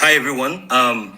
Hi everyone,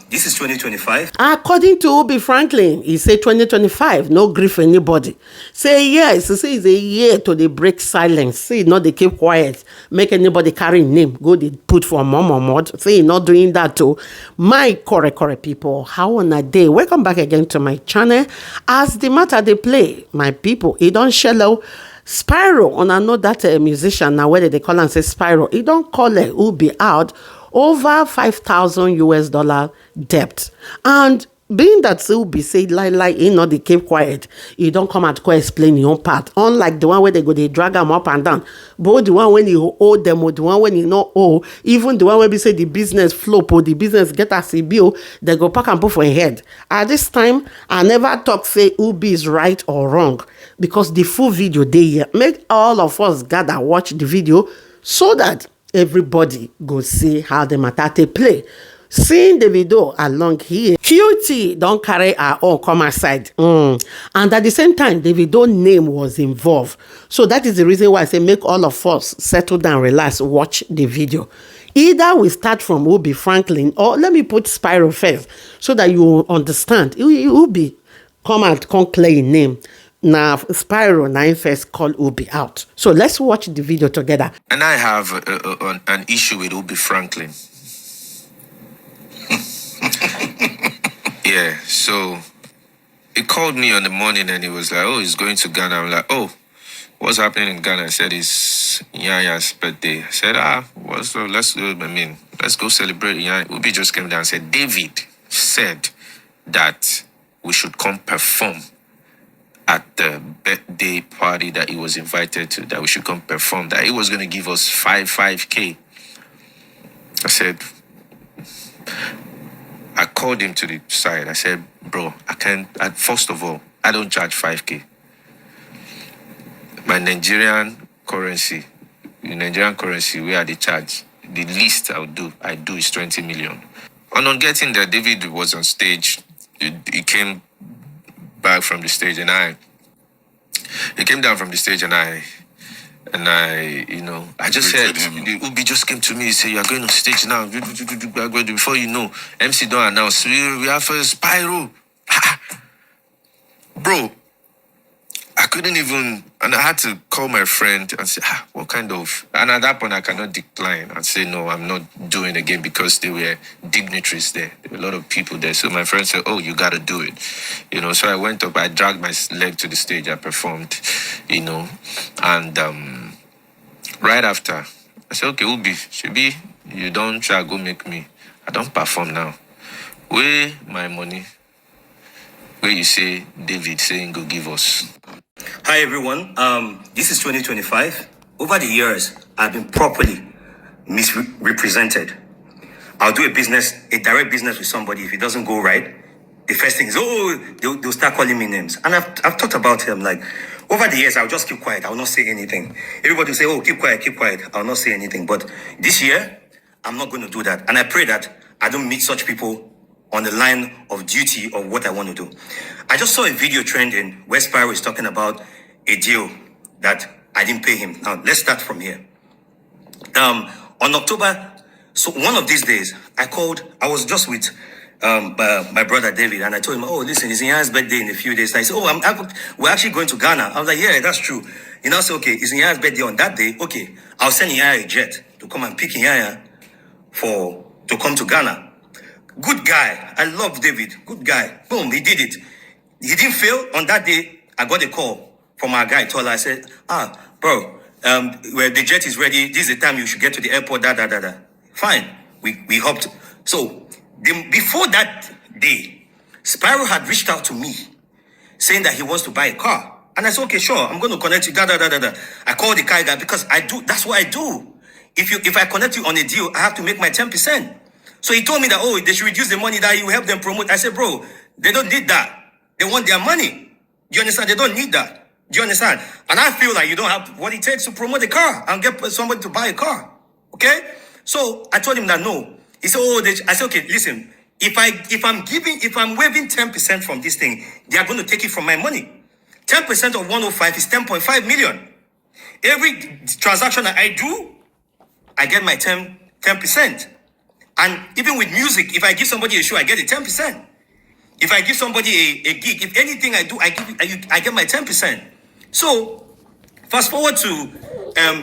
this is 2025. According to Ubi Franklin, he say 2025, no grief for anybody. Say yes, he say it's a year to the break silence. Say not they keep quiet, make anybody carry name, go they put for mod. Say not doing that too. My correct people, how on a day? Welcome back again to my channel. As the matter they play, my people, he don't shallow. Spyro, and I know that musician now, whether they call and say Spyro, he don't call it Ubi out over $5,000 debt. And being that Ubi say lie, he not they keep quiet. He don't come out to explain your own part. Unlike the one where they go, they drag them up and down. Both the one when you owe them or the one when you not owe, even the one where we say the business flop or the business get as a bill, they go pack and put for a head. At this time, I never talk say Ubi is right or wrong, because the full video they here. Make all of us gather watch the video so that everybody go see how the matter they play. Seeing Davido along here, QT don't carry our own come aside. And at the same time, Davido name was involved. So that is the reason why I say make all of us settle down, relax, watch the video. Either we start from Ubi Franklin, or let me put Spyro first so that you will understand. Ubi come out, come clear name. Now Spyro now first call Ubi out. So let's watch the video together. And I have an issue with Ubi Franklin. Yeah, so he called me on the morning and he was like, oh, he's going to Ghana. I'm like, oh, what's happening in Ghana? I said, it's Yaya's birthday. I said, let's go celebrate Yaya. Ubi just came down and said, David said that we should come perform at the birthday party that he was invited to, that we should come perform, that he was going to give us 5K. I said, I called him to the side. I said, bro, first of all, I don't charge 5K. My Nigerian currency, where they charge, the least I do is 20 million. And on getting there, David was on stage. He came back from the stage he came down from the stage and I just said, Ubi just came to me, he said, you are going on stage now. Before you know, MC don't announce, we have Spyro. Bro, I couldn't even, and I had to call my friend and say, what kind of, and at that point I cannot decline and say, no, I'm not doing it again, because there were dignitaries there. There were a lot of people there. So my friend said, oh, you got to do it. So I went up, I dragged my leg to the stage, I performed, and right after, I said, okay, Ubi, Shibi, you don't try go make me. I don't perform now. Where my money? Where you say David saying go give us. Hi everyone, this is 2025. Over the years, I've been properly misrepresented. I'll do a direct business with somebody. If it doesn't go right, the first thing is, they'll start calling me names. And I've thought about him, like, over the years, I'll just keep quiet. I will not say anything. Everybody will say, oh, keep quiet. I'll not say anything. But this year, I'm not going to do that. And I pray that I don't meet such people on the line of duty of what I want to do. I just saw a video trending where Spyro is talking about a deal that I didn't pay him. Now, let's start from here. On October, so one of these days, I was just with my brother David, and I told him, oh, listen, it's Nyanya's birthday in a few days. And he said, oh, we're actually going to Ghana. I was like, yeah, that's true. I said, okay, it's Nyanya's birthday on that day. Okay, I'll send Nyanya a jet to come and pick Nyanya to come to Ghana. Good guy. I love David. Good guy. Boom, he did it. He didn't fail. On that day, I got a call from our guy, Tola. I said, bro, where the jet is ready, this is the time you should get to the airport, Fine. We hopped. So, before that day, Spyro had reached out to me saying that he wants to buy a car. And I said, okay, sure, I'm going to connect you, I called the car guy because that's what I do. If I connect you on a deal, I have to make my 10%. So he told me that, they should reduce the money that you help them promote. I said, bro, they don't need that. They want their money. Do you understand? They don't need that. Do you understand? And I feel like you don't have what it takes to promote a car and get somebody to buy a car. Okay? So I told him that no. He said, I said, okay, listen, if I'm waiving 10% from this thing, they are going to take it from my money. 10% of 105 is 10.5 million. Every transaction that I do, I get my 10%. And even with music, if I give somebody a show, I get a 10%. If I give somebody a gig, if anything I do, I get my 10%. So fast forward to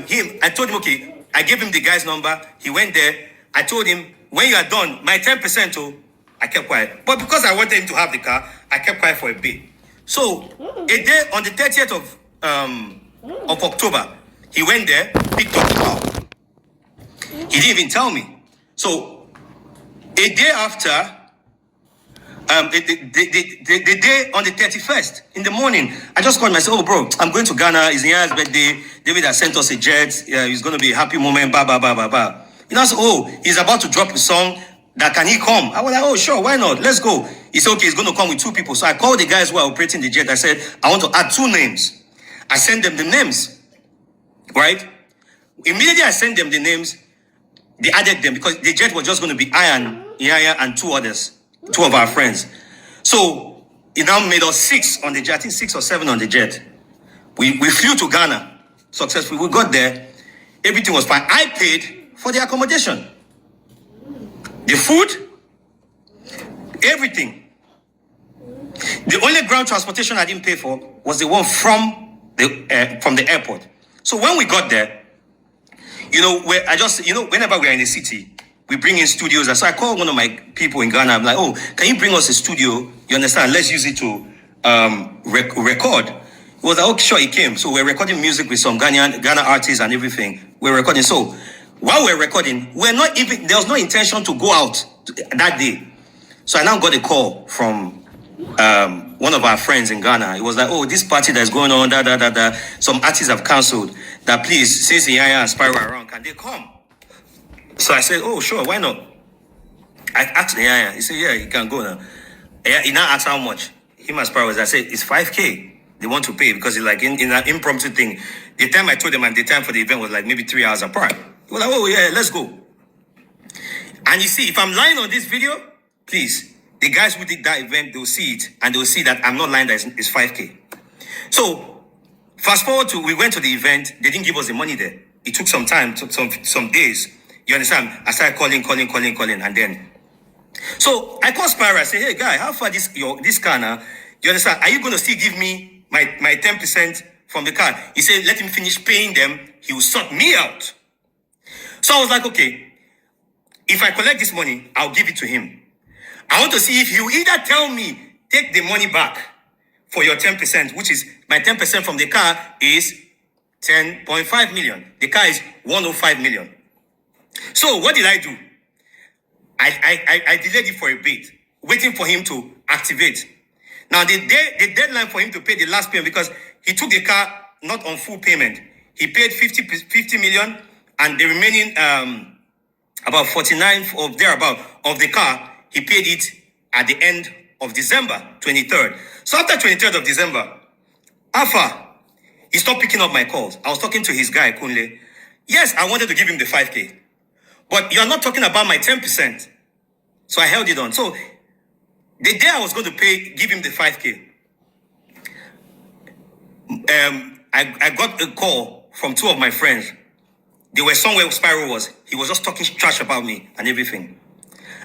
him. I told him, okay, I gave him the guy's number. He went there. I told him, when you are done, my 10%, oh, I kept quiet. But because I wanted him to have the car, I kept quiet for a bit. So a day on the 30th of October, he went there, picked up the car. He didn't even tell me. So a day after, the day on the 31st in the morning, I just called him. I said, oh, bro, I'm going to Ghana. It's Nya's birthday. David has sent us a jet. It's going to be a happy moment. Blah, blah, blah, blah, blah. You know, I said, oh, he's about to drop a song. That can he come? I was like, oh, sure, why not? Let's go. He said, okay, he's going to come with 2 people. So I called the guys who are operating the jet. I said, I want to add 2 names. I sent them the names, right? Immediately I sent them the names. They added them because the jet was just going to be I and Yaya and 2 others, 2 of our friends. So it now made us 6 on the jet. I think 6 or 7 on the jet. We flew to Ghana successfully. We got there. Everything was fine. I paid for the accommodation, the food, everything. The only ground transportation I didn't pay for was the one from the airport. So when we got there, you know, whenever we're in a city, we bring in studios. And so I called one of my people in Ghana. I'm like, oh, can you bring us a studio? You understand? Let's use it to record. He was like, okay, sure, he came. So we're recording music with some Ghana artists and everything. We're recording. So while we're recording, there was no intention to go out that day. So I now got a call from one of our friends in Ghana. It was like, oh, this party that's going on, some artists have cancelled. That please, since Yaya and Spyro are around, can they come? So I said, oh, sure, why not? I asked Yaya. He said, yeah, you can go now. He now asked how much. Him and Spyro was. I said, it's 5K. They want to pay because it's like in an impromptu thing. The time I told them and the time for the event was like maybe 3 hours apart. He was like, oh, yeah, let's go. And you see, if I'm lying on this video, please, the guys who did that event, they'll see it and they'll see that I'm not lying, that it's 5K. So fast forward to, we went to the event. They didn't give us the money there. It took some time, took some days. You understand? I started calling. And then, so I called Spyro. I said, hey, guy, how far this car now? You understand? Are you going to still give me my 10% from the car? He said, let him finish paying them. He will sort me out. So I was like, okay, if I collect this money, I'll give it to him. I want to see if you either tell me, take the money back for your 10%, which is my 10% from the car is 10.5 million. The car is 105 million. So what did I do? I delayed it for a bit, waiting for him to activate. Now the deadline for him to pay the last payment, because he took the car not on full payment. He paid 50 million, and the remaining about 49 or thereabout of the car, he paid it at the end of December 23rd. So after 23rd of December, Alpha, he stopped picking up my calls. I was talking to his guy, Kunle. Yes, I wanted to give him the 5K. But you're not talking about my 10%. So I held it on. So the day I was going to give him the 5K, I got a call from 2 of my friends. They were somewhere Spyro was. He was just talking trash about me and everything.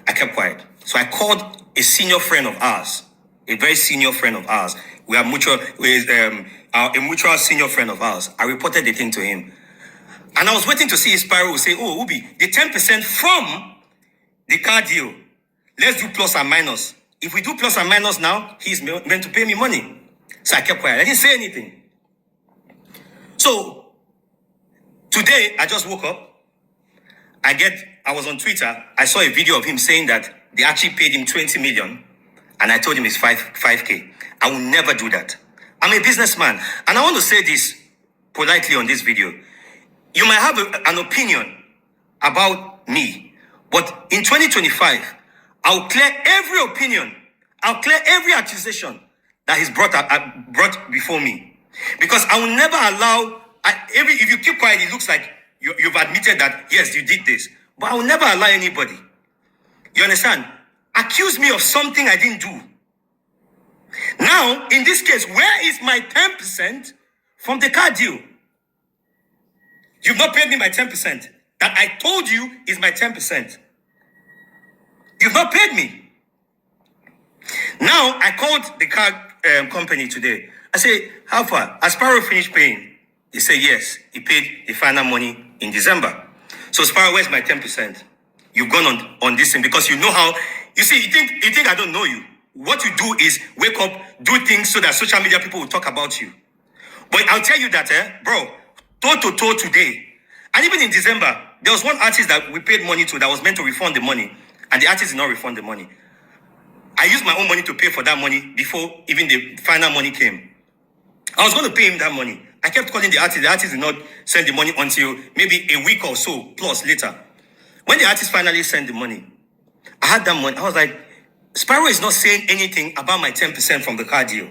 I kept quiet. So I called a senior friend of ours, a very senior friend of ours. We are mutual, a mutual senior friend of ours. I reported the thing to him. And I was waiting to see if Spyro would say, oh, Ubi, the 10% from the car deal, let's do plus and minus. If we do plus and minus now, he's meant to pay me money. So I kept quiet. I didn't say anything. So today, I just woke up. I was on Twitter. I saw a video of him saying that they actually paid him 20 million. And I told him it's 5K. I will never do that. I'm a businessman. And I want to say this politely on this video. You might have an opinion about me, but in 2025, I'll clear every opinion. I'll clear every accusation that is brought before me. Because I will never allow, if you keep quiet, it looks like you've admitted that, yes, you did this. But I will never allow anybody, you understand, accuse me of something I didn't do. Now, in this case, where is my 10% from the car deal? You've not paid me my 10%. That I told you is my 10%. You've not paid me. Now, I called the car company today. I say, how far? Has Spyro finished paying? They say, yes. He paid the final money in December. So, Spyro, where's my 10%? You've gone on this thing because you know how... You see, you think I don't know you. What you do is wake up, do things so that social media people will talk about you. But I'll tell you that, bro, toe to toe today. And even in December, there was one artist that we paid money to that was meant to refund the money. And the artist did not refund the money. I used my own money to pay for that money before even the final money came. I was going to pay him that money. I kept calling the artist. The artist did not send the money until maybe a week or so plus later. When the artist finally sent the money, I had that money. I was like, Spyro is not saying anything about my 10% from the car deal,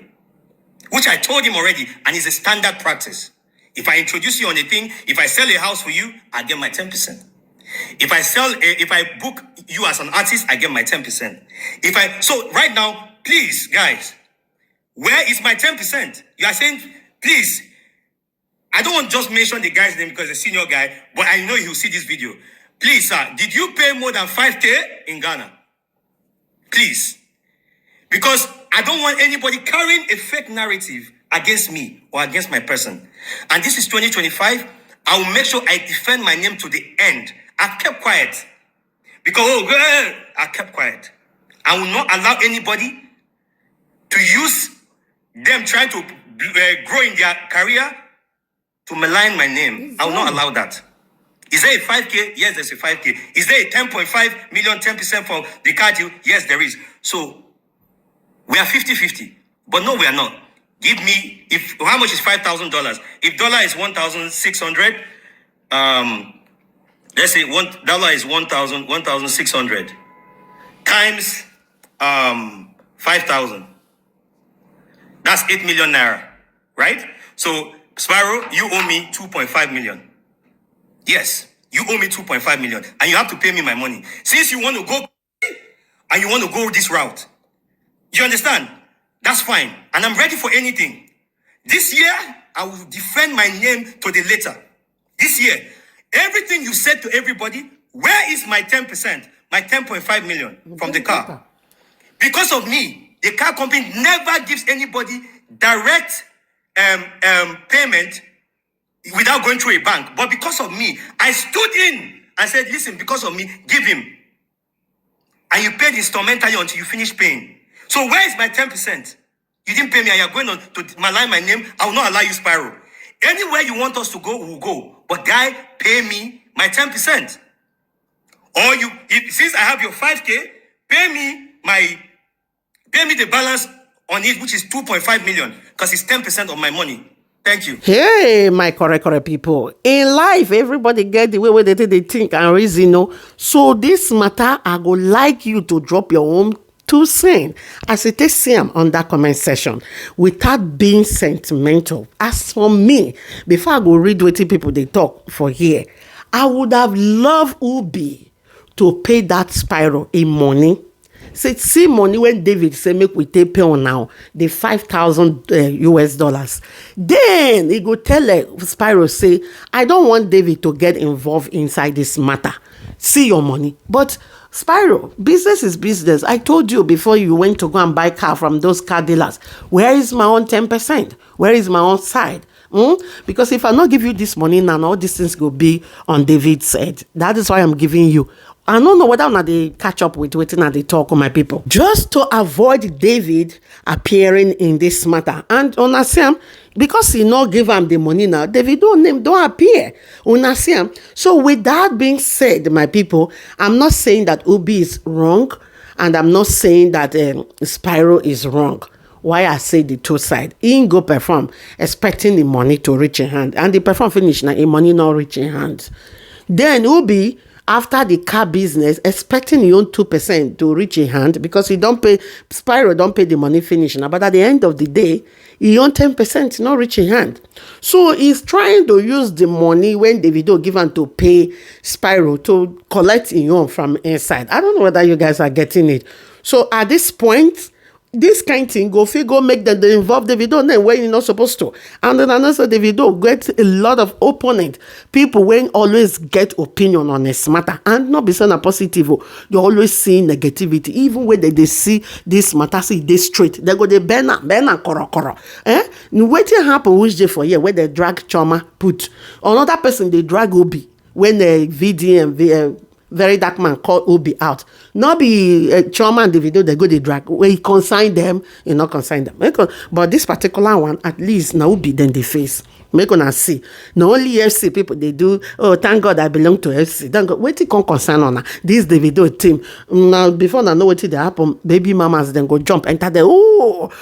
which I told him already, and it's a standard practice. If I introduce you on a thing, if I sell a house for you, I get my 10%. If I book you as an artist, I get my 10%. So right now, please, guys, where is my 10%? You are saying, please, I don't want to just mention the guy's name because he's a senior guy, but I know he'll see this video. Please, sir, did you pay more than 5K in Ghana? Please. Because I don't want anybody carrying a fake narrative against me or against my person. And this is 2025. I will make sure I defend my name to the end. I kept quiet. Because, I kept quiet. I will not allow anybody to use them trying to grow in their career to malign my name. I will not allow that. Is there a 5K? Yes, there's a 5K. Is there a 10.5 million, 10% for the car deal? Yes, there is. So, we are 50-50. But no, we are not. Give me, how much is $5,000? If dollar is 1,600, let's say $1 is 1,600 times 5,000. That's 8 million naira, right? So, Spyro, you owe me 2.5 million. Yes, you owe me 2.5 million, and you have to pay me my money. Since you want to go and you want to go this route, you understand? That's fine, and I'm ready for anything. This year, I will defend my name to the letter. This year, everything you said to everybody, where is my 10%, my 10.5 million from the car? Because of me, the car company never gives anybody direct payment without going through a bank. But because of me, I stood in and said, listen, because of me, give him. And you paid instrumentally until you finish paying. So where is my 10%? You didn't pay me and you're going on to malign my name. I will not allow you, Spyro. Anywhere you want us to go, we'll go. But guy, pay me my 10%. Or since I have your 5K, pay me the balance on it, which is 2.5 million, because it's 10% of my money. Thank you. Hey, my correct people. In life, everybody get the way where they think and reason. No? So this matter, I would like you to drop your own 2 cents as it is same on that comment section without being sentimental. As for me, before I go read what people they talk for here, I would have loved Ubi to pay that Spyro in money. See money when David say make we take pay on now the $5,000 US. Then he go tell Spyro say, I don't want David to get involved inside this matter. See your money. But Spyro, business is business. I told you before you went to go and buy car from those car dealers. Where is my own 10%? Where is my own side? Because if I not give you this money now, all these things will be on David's head. That is why I'm giving you. I don't know whether or not they catch up with waiting at the talk of my people. Just to avoid David appearing in this matter. And on Sam, because he not give him the money now, David don't appear. On Sam. So with that being said, my people, I'm not saying that Ubi is wrong. And I'm not saying that Spyro is wrong. Why I say the 2 sides. He go perform expecting the money to reach in hand. And the perform finish now, the money not reach in hand. Then Ubi, after the car business, expecting your own 2% to reach in hand because he don't pay, Spyro don't pay the money finish now. But at the end of the day, he own 10% not reach in hand. So he's trying to use the money when Davido give him to pay Spyro to collect his own from inside. I don't know whether you guys are getting it. So at this point, this kind thing go fit go make them they involve Davido then when you're not supposed to. And then another Davido get a lot of opponent people when always get opinion on this matter and not be saying a positive. You always see negativity even when they see this matter see this straight they go they burn koro. Wetin happen which day for year where they drag CHIOMA put another person they drag Ubi when the VDM very dark man call Ubi out. Not be CHIOMA and Davido they go they drag. When he consign them, he not consign them. But this particular one, at least now Ubi then they face. Make una see. Not only FC people they do. Oh, thank God I belong to FC. Thank God. Wait, can concern on this Davido team. Now before I know what they happen, baby mamas then go jump enter the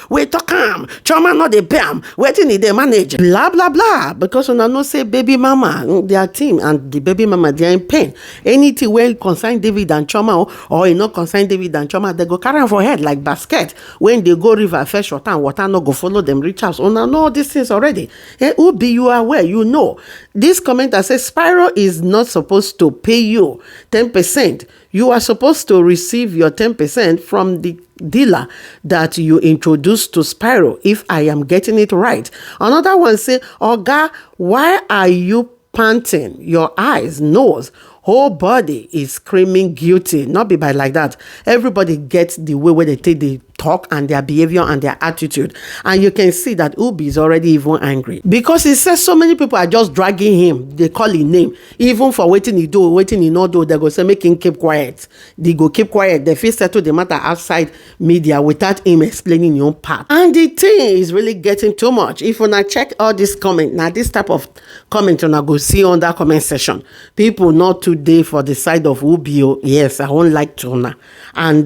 wait to come. CHIOMA not the bam. Waiting in the manage. Blah blah blah. Because when I know say baby mama, their team and the baby mama they are in pain. Anything where consign David and CHIOMA or not consign David and CHIOMA, they go carry for head like basket. When they go river fetch water and water no go follow them reach house. Oh, now know these things already. Ubi, you are aware, you know. This commenter says Spyro is not supposed to pay you 10%. You are supposed to receive your 10% from the dealer that you introduced to Spyro, if I am getting it right. Another one say, Oga, why are you panting? Your eyes, nose, whole body is screaming guilty. Not be by like that. Everybody gets the way where they take the talk and their behavior and their attitude. And you can see that Ubi is already even angry. Because he says so many people are just dragging him. They call his name. Even for waiting he do, waiting he not do, they go say make him keep quiet. They go keep quiet. They feel settle the matter outside media without him explaining your part. And the thing is really getting too much. If you check all this comment, now this type of comment you go see on that comment section. People not today for the side of Ubi. Yes, I won't like to. And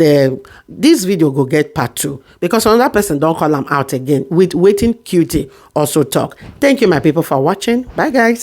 this video go get part 2 because another person don't call him out again with waiting cutie also talk. Thank you my people for watching. Bye guys.